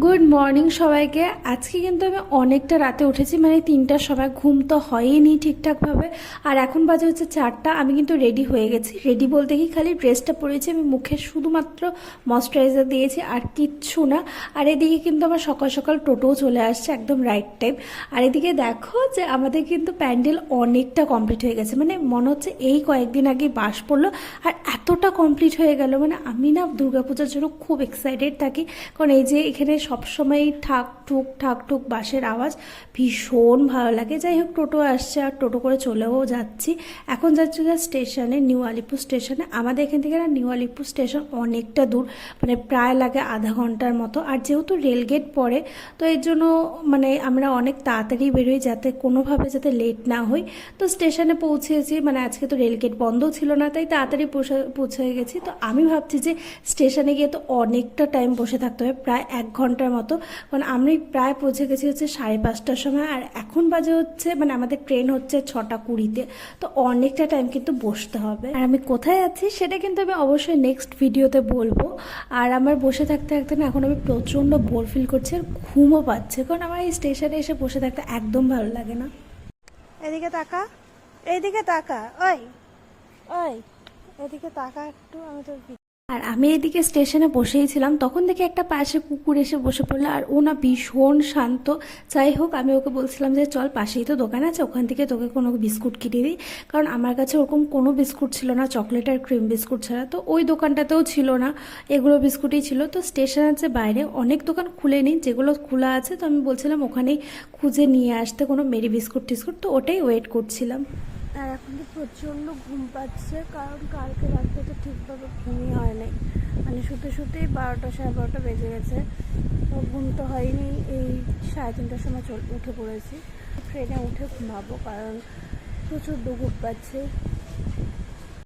Good morning সবাইকে। আজকে কিন্তু আমি অনেকটা রাতে উঠেছি, মানে 3টার সময়। ঘুম তো হয়নি ঠিকঠাকভাবে। আর এখন বাজে হচ্ছে 4টা। আমি কিন্তু রেডি হয়ে গেছি। রেডি বলতে কি, খালি ড্রেসটা পরেছি, আমি মুখে শুধুমাত্র ময়শ্চারাইজার দিয়েছি আর কিচ্ছু না। আর এদিকে কিন্তু আমার সকাল সকাল টোটোও চলে আসছে, একদম রাইট টাইম। আর এদিকে দেখো যে আমাদের কিন্তু প্যান্ডেল অনেকটা কমপ্লিট হয়ে গেছে, মানে মনে হচ্ছে এই কয়েকদিন আগে বাস পড়লো আর এতটা কমপ্লিট হয়ে গেল। মানে আমি না দুর্গাপূজার জন্য খুব এক্সাইটেড থাকি, কারণ এই যে এখানে সবসময় ঠাক ঠুক বাসের আওয়াজ ভীষণ ভালো লাগে। যাই হোক, টোটো আসছে আর টোটো করে চলেও যাচ্ছি। এখন যাচ্ছি স্টেশনে, নিউ আলিপুর স্টেশনে। আমাদের এখান থেকে না নিউ আলিপুর স্টেশন অনেকটা দূর, মানে প্রায় লাগে আধা ঘন্টার মতো। আর যেহেতু রেলগেট পড়ে, তো এর জন্য মানে আমরা অনেক তাড়াতাড়ি বেরোই, যাতে কোনোভাবে যাতে লেট না হই। তো স্টেশনে পৌঁছেছি, মানে আজকে তো রেলগেট বন্ধ ছিল না, তাই তাড়াতাড়ি পৌঁছে গেছি। তো আমি ভাবছি যে স্টেশনে গিয়ে তো অনেকটা টাইম বসে থাকতে হবে, প্রায় 1 ঘন্টার মতো। কারণ আমি প্রায় পৌঁছে গেছি হচ্ছে 5:30টার সময়, আর এখন বাজে হচ্ছে, মানে আমাদের ট্রেন হচ্ছে 6:20-তে। তো অনেকটা টাইম কিন্তু বসতে হবে। আর আমি কোথায় আছি সেটা কিন্তু আমি অবশ্যই নেক্সট ভিডিওতে বলবো। আর আমার বসে থাকতে থাকতে না এখন আমি প্রচণ্ড বোর ফিল করছি আর ঘুমও পাচ্ছে, কারণ আমার এই স্টেশনে এসে বসে থাকতে একদম ভালো লাগে না। এদিকে তাকা, এইদিকে তাকা, ওই ওই এদিকে তাকা একটু, আমি তো। আর আমি এদিকে স্টেশনে বসেই ছিলাম, তখন দেখে একটা পাশে কুকুর এসে বসে পড়লো। আর ও না ভীষণ শান্ত। যাই হোক, আমি ওকে বলছিলাম যে চল, পাশেই তো দোকান আছে, ওখান থেকে তোকে কোনো বিস্কুট কিনে দিই। কারণ আমার কাছে ওরকম কোনো বিস্কুট ছিল না, চকলেট আর ক্রিম বিস্কুট ছাড়া। তো ওই দোকানটাতেও ছিল না, এগুলো বিস্কুটই ছিল। তো স্টেশনের যে বাইরে অনেক দোকান খুলেনি, যেগুলো খোলা আছে তো আমি বলছিলাম ওখানেই খুঁজে নিয়ে আসতে কোনো মেরি বিস্কুট টিস্কুট। তো ওটাই ওয়েট করছিলাম। আর এখন তো প্রচণ্ড ঘুম পাচ্ছে, কারণ কালকে রাতে তো ঠিকভাবে ঘুমই হয় নাই, মানে শুতে শুতেই 12টা 12:30 বেজে গেছে। তো ঘুম তো হয়নি, এই 3:30টার সময় উঠে পড়েছি। ট্রেনে উঠে ঘুমাবো, কারণ প্রচুর ঘুম পাচ্ছে।